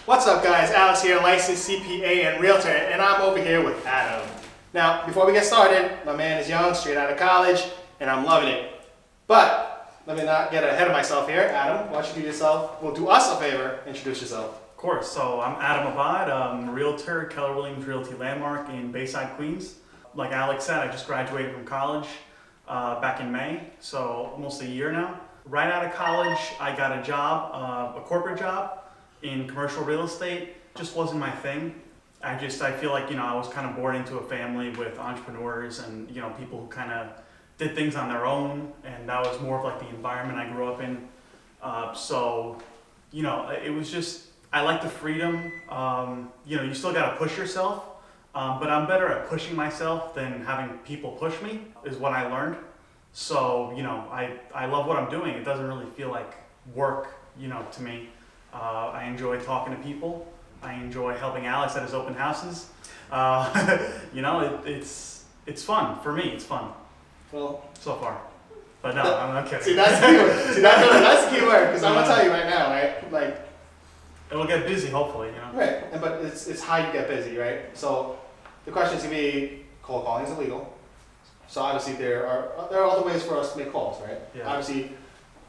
What's up, guys? Alex here, licensed CPA and Realtor, and I'm over here with Adam. Now, before we get started, my man is young, straight out of college, and I'm loving it. But let me not get ahead of myself here. Adam, why don't you do yourself? Well, do us a favor, introduce yourself. Of course. So I'm Adam Abad. I'm a realtor, Keller Williams Realty Landmark in Bayside, Queens. Like Alex said, I just graduated from college back in May, so almost a year now. Right out of college, I got a job, a corporate job in commercial real estate. Just wasn't my thing. I feel like, I was kind of born into a family with entrepreneurs and, people who kind of did things on their own, and that was more of like the environment I grew up in. It was just, I like the freedom. You still got to push yourself, but I'm better at pushing myself than having people push me, is what I learned. So, I love what I'm doing. It doesn't really feel like work, to me. I enjoy talking to people. I enjoy helping Alex at his open houses. It's fun. For me, it's fun. Well, so far. But no, I'm not kidding. See, that's the key word. That's the key word, because I'm going to tell you right now, right? Like, it'll get busy, hopefully, Right, but it's how you get busy, right? So the question is going to be, cold calling is illegal. So obviously there are other ways for us to make calls, right? Yeah. Obviously,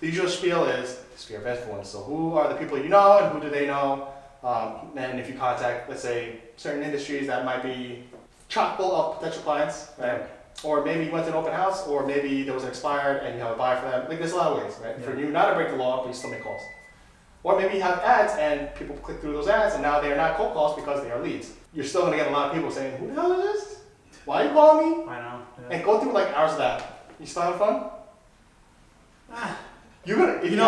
the usual spiel is sphere of influence. So who are the people you know and who do they know? And if you contact, let's say, certain industries that might be chock full of potential clients, right? Yeah. Or maybe you went to an open house, or maybe there was an expired and you have a buy for them. Like, there's a lot of ways, right? Yeah. For you not to break the law, but you still make calls. Or maybe you have ads and people click through those ads and now they are not cold calls because they are leads. You're still going to get a lot of people saying, who the hell is this? Why are you calling me? I know. Yeah. And go through like hours of that. You still having fun? You're gonna, if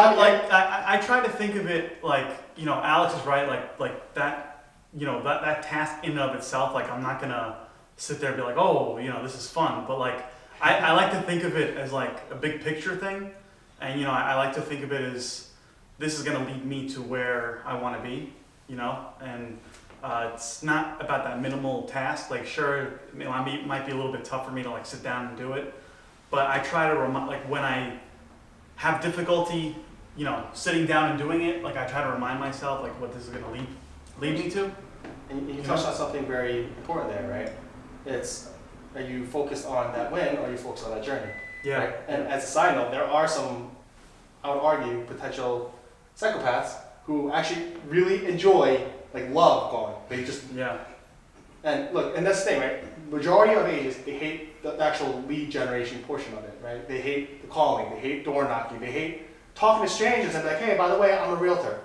I try to think of it like, Alex is right, like that, that task in and of itself, like I'm not gonna sit there and be like, oh, this is fun, but like, I like to think of it as like a big picture thing, and I like to think of it as, this is gonna lead me to where I wanna be, and it's not about that minimal task. Like, sure, it might be a little bit tough for me to like sit down and do it, but I try to remind, like when I have difficulty, sitting down and doing it, like I try to remind myself like what this is gonna lead me to. And you touched on something very important there, right? It's, are you focused on that win or are you focused on that journey? Yeah. Right? And as a side note, there are some, I would argue, potential psychopaths who actually really enjoy, like love calling. They just, yeah. And look, and that's the thing, right? Majority of agents, they hate the actual lead generation portion of it, right? They hate the calling, they hate door knocking, they hate talking to strangers and like, hey, by the way, I'm a realtor.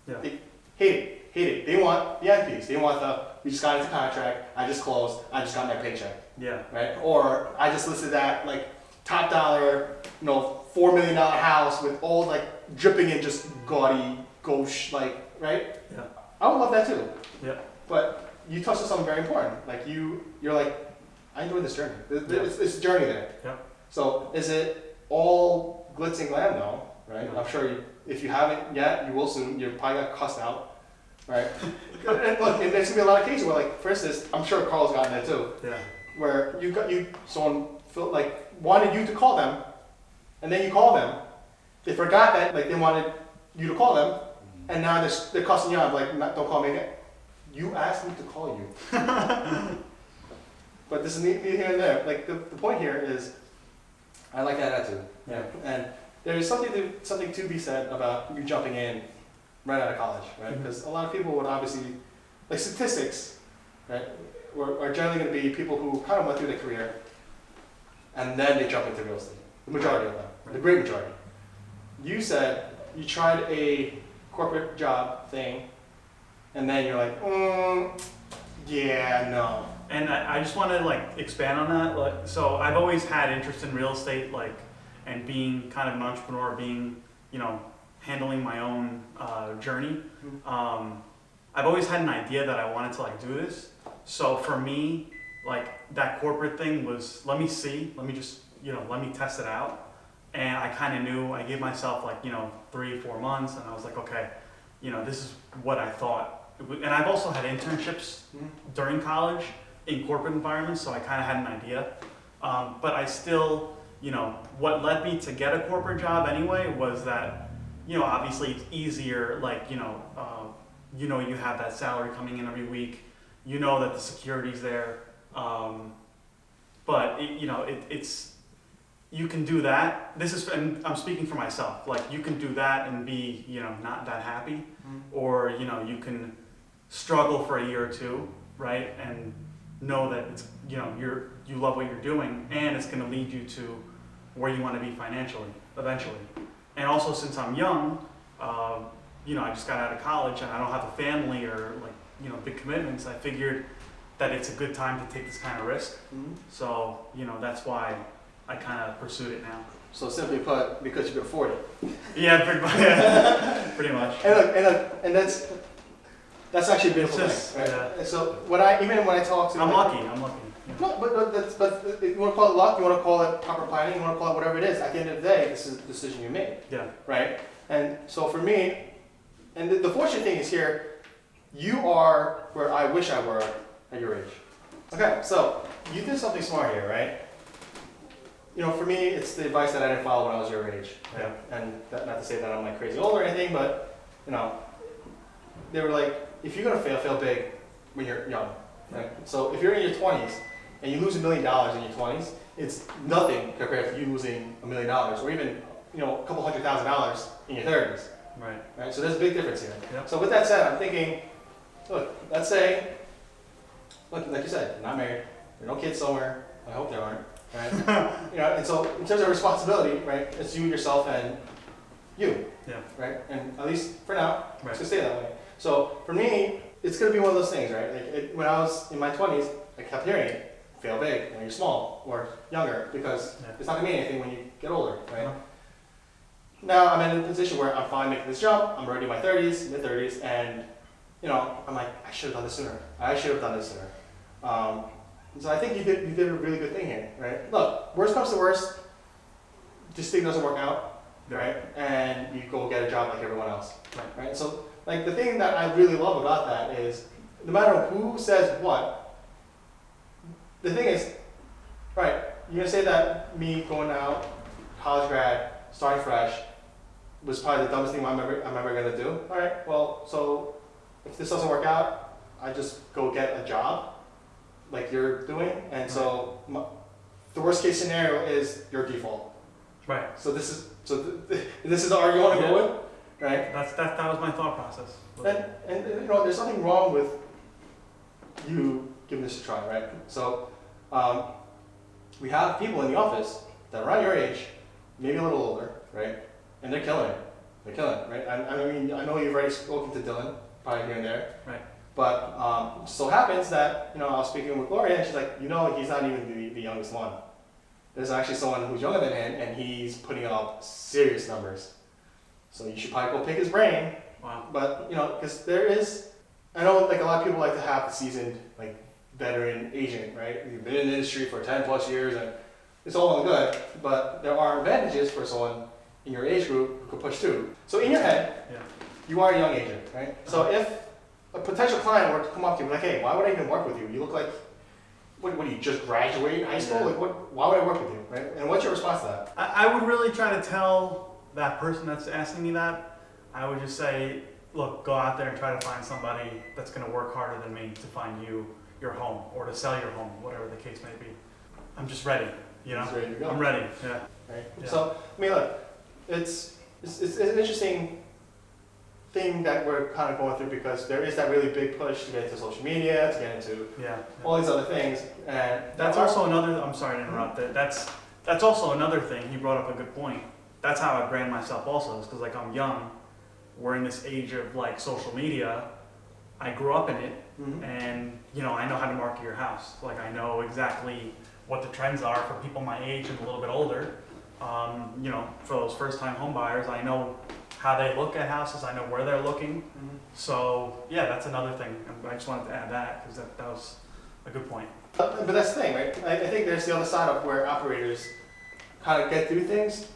Yeah. They hate it. They want the end piece. They want the, we just got into contract, I just closed, I just got my paycheck. Yeah. Right? Or I just listed that like top dollar, $4 million house with all like dripping in just gaudy, gauche, like, right? Yeah. I would love that too. Yeah. But you touched on something very important. Like you're like, I enjoy this journey. It's a journey there. Yeah. So is it all glitz and glam though, right? Yeah. I'm sure if you haven't yet, you will soon. You probably got cussed out, right? And look, and there's gonna be a lot of cases where, like, for instance, I'm sure Carl's gotten that too, Yeah. where someone felt like wanted you to call them, and then you call them. They forgot that like they wanted you to call them, and now they're cussing you out like, don't call me again. You asked me to call you. But this is neither here and there. Like the point here is, I like that attitude. Yeah. And there's something to be said about you jumping in right out of college, right? Because a lot of people would obviously, like statistics, right, are generally going to be people who kind of went through their career and then they jump into real estate. The majority of them, the great majority. You said you tried a corporate job thing, and then you're like, yeah, no. And I just want to like expand on that. Like, so I've always had interest in real estate, like, and being kind of an entrepreneur, being, handling my own journey. I've always had an idea that I wanted to like do this. So for me, like that corporate thing was, let me test it out. And I kind of knew, I gave myself like, 3-4 months, and I was like, okay, this is what I thought. And I've also had internships during college in corporate environments, so I kind of had an idea. But I still, what led me to get a corporate job anyway was that, obviously it's easier, like, you know you have that salary coming in every week. You know that the security's there. But it's you can do that. And I'm speaking for myself. Like you can do that and be not that happy, or you can struggle for a year or two, right? And know that it's you love what you're doing, and it's going to lead you to where you want to be financially eventually. And also, since I'm young, I just got out of college and I don't have a family or big commitments. I figured that it's a good time to take this kind of risk. So that's why I kind of pursued it now. So simply put, because you could afford it. Yeah, pretty much. Yeah, pretty much. And that's actually a beautiful thing, right? Yeah. So when I talk to, I'm lucky. Yeah. No, but you want to call it luck, you want to call it proper planning, you want to call it whatever it is. At the end of the day, this is the decision you made. Yeah. Right. And so for me, and the fortunate thing is here, you are where I wish I were at your age. Okay, so you did something smart here, right? For me, it's the advice that I didn't follow when I was your age. Right? Yeah. And not to say that I'm like crazy old or anything, but they were like, if you're gonna fail big when you're young. Right? So if you're in your 20s and you lose $1 million in your 20s, it's nothing compared to you losing $1 million or even a couple $100,000 in your 30s. Right. So there's a big difference here. Yep. So with that said, I'm thinking, look, let's say, like you said, you're not married, there are no kids somewhere. I hope there aren't. Right. And so in terms of responsibility, right, it's you, yourself, and you. Yeah. Right. And at least for now, Right. it's gonna stay that way. So for me, it's gonna be one of those things, right? Like when I was in my 20s, I kept hearing it, fail big when you're small or younger, because it's not gonna mean anything when you get older, right? Uh-huh. Now I'm in a position where I'm fine making this jump. I'm already in my 30s, mid-30s, and I'm like, I should have done this sooner. I should have done this sooner. So I think you did a really good thing here, right? Look, worst comes to worst, this thing doesn't work out, right? And you go get a job like everyone else, right? So like the thing that I really love about that is, no matter who says what, the thing is, right? You're gonna say that me going out, college grad, starting fresh, was probably the dumbest thing I'm ever gonna do. All right, well, so if this doesn't work out, I just go get a job, like you're doing, and so the worst case scenario is your default. Right. So this is the argument you want to go with, right? That was my thought process. And there's nothing wrong with you giving this a try, right? So we have people in the office that are around your age, maybe a little older, right? And they're killing it. They're killing it, right? I mean, I know you've already spoken to Dylan, probably here and there. Right. But it so happens that, I was speaking with Gloria, and she's like, he's not even the youngest one. There's actually someone who's younger than him, and he's putting up serious numbers. So you should probably go pick his brain. Wow. But, because there is, I know like a lot of people like to have the seasoned, like, veteran agent, right? You've been in the industry for 10 plus years, and it's all well and good, but there are advantages for someone in your age group who could push through. So in your head, you are a young agent, right? So if a potential client were to come up to you and be like, hey, why would I even work with you? You look like, what do you just graduate high school? Like, why would I work with you, right? And what's your response to that? I would really try to tell that person that's asking me that, I would just say, look, go out there and try to find somebody that's going to work harder than me to find you your home or to sell your home, whatever the case may be. I'm just ready, Just ready to go. I'm ready, yeah. Right. Yeah. So, I mean, look, it's an interesting thing that we're kind of going through, because there is that really big push to get into social media, to get into all these other things, and that's also another. I'm sorry to interrupt. That's also another thing. He brought up a good point. That's how I brand myself also, is because like I'm young. We're in this age of like social media. I grew up in it, and I know how to market your house. Like I know exactly what the trends are for people my age and a little bit older. For those first-time home buyers, I know how they look at houses. I know where they're looking. So yeah, that's another thing. I just wanted to add that because that was a good point. But that's the thing, right? I think there's the other side of where operators kind of get through things.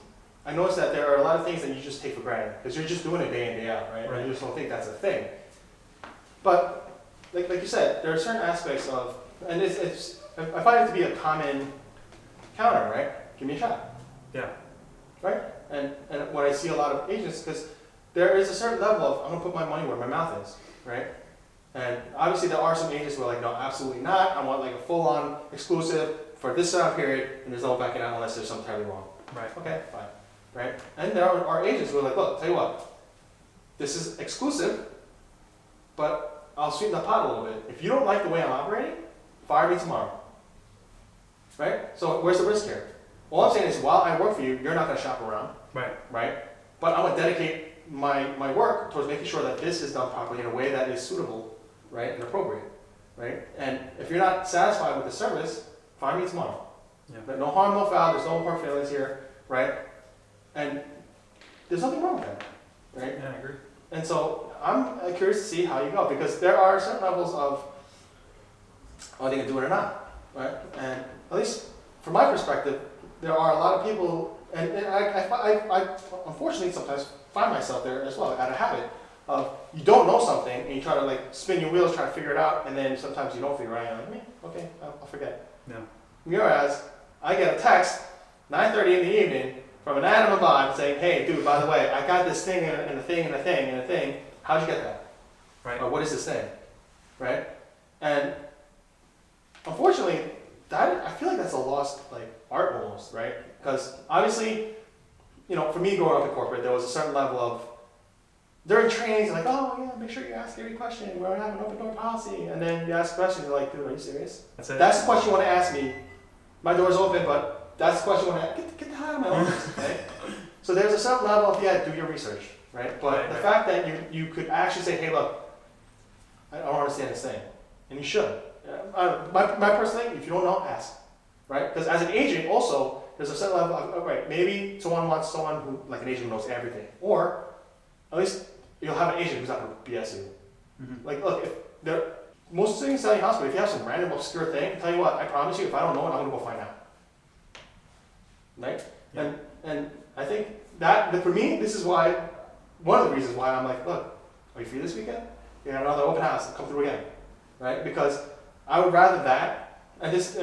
I noticed that there are a lot of things that you just take for granted because you're just doing it day in, day out, right? And you just don't think that's a thing. But like you said, there are certain aspects of, and I find it to be a common counter, right? Give me a shot. Yeah. Right? And what I see a lot of agents, because there is a certain level of, I'm going to put my money where my mouth is. right? And obviously there are some agents who are like, no, absolutely not. I want like a full-on exclusive for this time period, and there's no backing out unless there's something terribly wrong. Right. Okay, fine, right? And there are agents who are like, look, tell you what, this is exclusive, but I'll sweeten the pot a little bit. If you don't like the way I'm operating, fire me tomorrow, right? So where's the risk here? All I'm saying is, while I work for you, you're not going to shop around, Right. right? But I want to dedicate my work towards making sure that this is done properly in a way that is suitable, right, and appropriate, right? And if you're not satisfied with the service, fire me tomorrow. Yeah. But no harm, no foul. There's no hard feelings here, right? And there's nothing wrong with that, right? Yeah, I agree. And so I'm curious to see how you go, because there are certain levels of are they going to do it or not, right? And at least from my perspective, there are a lot of people, and I unfortunately sometimes find myself there as well, out of habit of you don't know something and you try to like spin your wheels trying to figure it out, and then sometimes you don't figure it out. You're like, okay, I'll forget. Yeah. Whereas I get a text 9:30 in the evening from an anonymous bot saying, hey, dude, by the way, I got this thing and a thing and a thing and a thing. How'd you get that? Right. Or what is this thing? Right? And unfortunately, that I feel like that's a lost like art almost, right? Because obviously, you know, for me growing up in corporate, there was a certain level of during trainings, like, oh yeah, make sure you ask every question. We're gonna have an open door policy, and then you ask questions, you're like, dude, are you serious? That's it. That's the question you want to ask me. My door's open, but that's the question you want to get the hell out of my office, right? So there's a certain level of do your research, right? But Right, the right. fact that you could actually say, hey, look, I don't understand this thing, and you should. My personal thing, if you don't know, ask, right? Because as an agent, also, there's a certain level of, right, maybe someone wants someone who, like an agent who knows everything, or at least you'll have an agent who's not going to BS you. Mm-hmm. Like, look, if there, most things selling hospital, if you have some random obscure thing, tell you what, I promise you, if I don't know it, I'm going to go find out. Right? Yeah. And I think that for me, this is why, one of the reasons why I'm like, look, are you free this weekend? You have another open house, come through again. Right? Because I would rather that, and this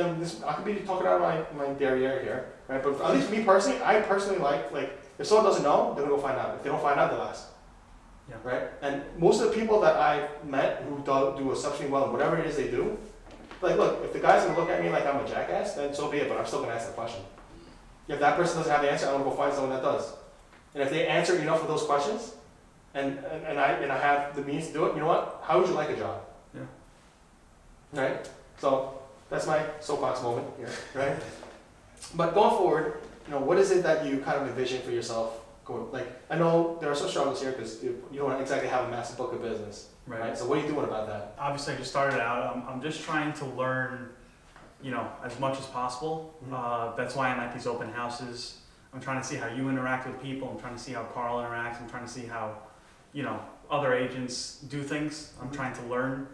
I could be talking out of my derriere here, right? But at least for me personally, I personally like if someone doesn't know, they're gonna go find out. If they don't find out, they'll ask. Yeah. Right? And most of the people that I've met who do exceptionally well in whatever it is they do, like, look, if the guy's gonna look at me like I'm a jackass, then so be it, but I'm still gonna ask the question. If that person doesn't have the answer, I'm gonna go find someone that does. And if they answer enough of those questions, and I have the means to do it, you know what? How would you like a job? Yeah. Right? So that's my soapbox moment here, right? But going forward, you know, what is it that you kind of envision for yourself going? Like, I know there are some struggles here because you don't exactly have a massive book of business, right? So what are you doing about that? Obviously, I just started out. I'm just trying to learn, you know, as much as possible. Mhm. That's why I'm at these open houses. I'm trying to see how you interact with people. I'm trying to see how Carl interacts. I'm trying to see how, you know, other agents do things. I'm Mhm. trying to learn,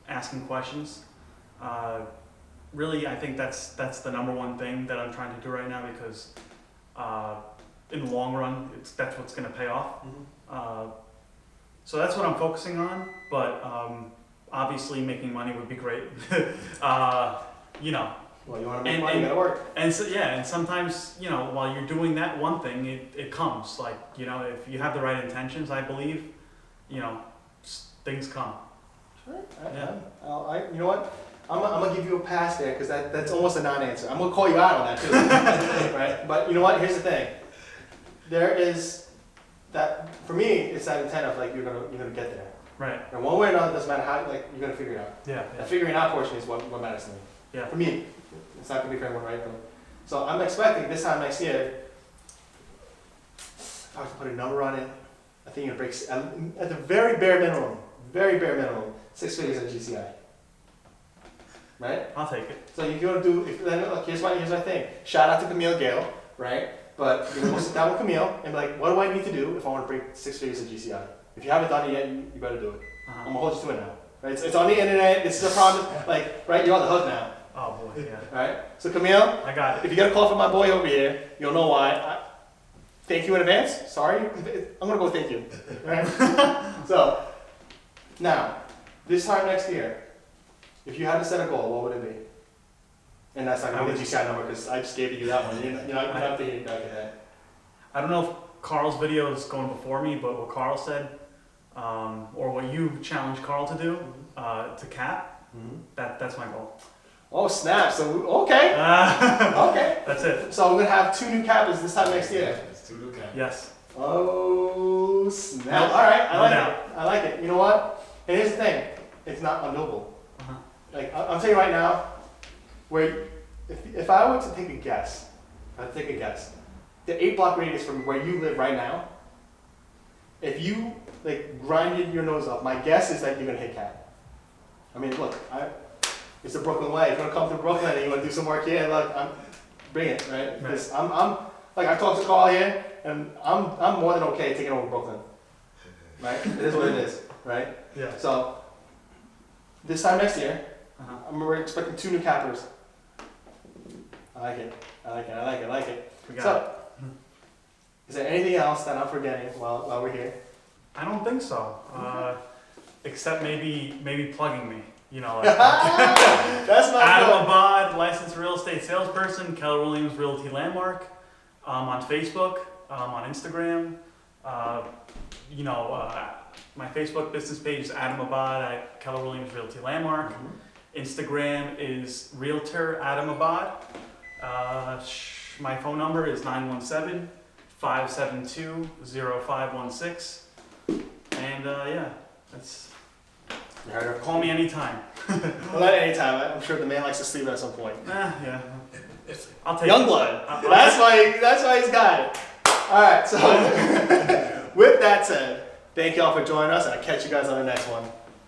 asking questions. Really, I think that's the number one thing that I'm trying to do right now because in the long run, that's what's going to pay off. Mhm. So that's what I'm focusing on. But obviously, making money would be great. You know. Well, you want to make money, you gotta work. And so, yeah, and sometimes, you know, while you're doing that one thing, it comes. Like, you know, if you have the right intentions, I believe, you know, things come. Sure. Yeah. You know what? I'm gonna give you a pass there because that's almost a non-answer. I'm gonna call you out on that too, right? But you know what? Here's the thing. There is that for me. It's that intent of like you're gonna get there. Right. And one way or another, doesn't matter how. Like you're gonna figure it out. Yeah. The figuring out portion is what matters to me. Yeah. For me, it's not gonna be for everyone, right? So I'm expecting this time next year. If I was to put a number on it, I think you're gonna break at the very bare minimum, 6 figures at GCI. Right? I'll take it. So if you're gonna do, look, here's my thing. Shout out to Camille Gale, right? But you're gonna sit down with Camille and be like, what do I need to do if I want to break 6 figures at GCI? If you haven't done it yet, you better do it. I'm gonna hold you to it now. Right? It's on the internet. This is a promise. Like, right? You're on the hook now. Oh boy, yeah. Right? So Camille, I got if it. you get a call from my boy over here, you'll know why. Thank you in advance. Sorry, I'm gonna go thank you. Right? So now, this time next year, if you had to set a goal, what would it be? And that's not gonna be the GCI number because I just gave you that one. You're not have to hit back at that. I don't know if Carl's video is going before me, but what Carl said, or what you challenged Carl to do, to cap. That's my goal. Oh snap! So okay, okay. That's it. So we're gonna have 2 new cabins this time next year. It's 2 new cabins. Yes. Oh snap! No, All right, I no like doubt. it. I like it. You know what? And here's the thing: it's not unknowable. Uh-huh. Like I'm telling you right now, where if I were to take a guess, the 8-block radius from where you live right now. If you like grinded your nose up, my guess is that you're gonna hit cap. I mean, look, it's the Brooklyn way. If you wanna come to Brooklyn and you wanna do some work here, look, bring it, right? Right. Because I'm like I talked to Carl here, and I'm more than okay taking over Brooklyn, right? It is what it is, right? Yeah. So this time next year, Uh-huh. we're expecting 2 new cappers. I like it. We got it. So, is there anything else that I'm forgetting while we're here? I don't think so. Except maybe plugging me. You know, like That's my Adam goal. Abad, licensed real estate salesperson, Keller Williams Realty Landmark, on Facebook, on Instagram. My Facebook business page is Adam Abad at Keller Williams Realty Landmark. Instagram is Realtor Adam Abad. My phone number is 917-572-0516. And that's. You heard her. Call me anytime. Well, not anytime. I'm sure the man likes to sleep at some point. Yeah. I'll take Young it. blood. I'll That's why he's got it. All right. So, with that said, thank y'all for joining us, and I'll catch you guys on the next one.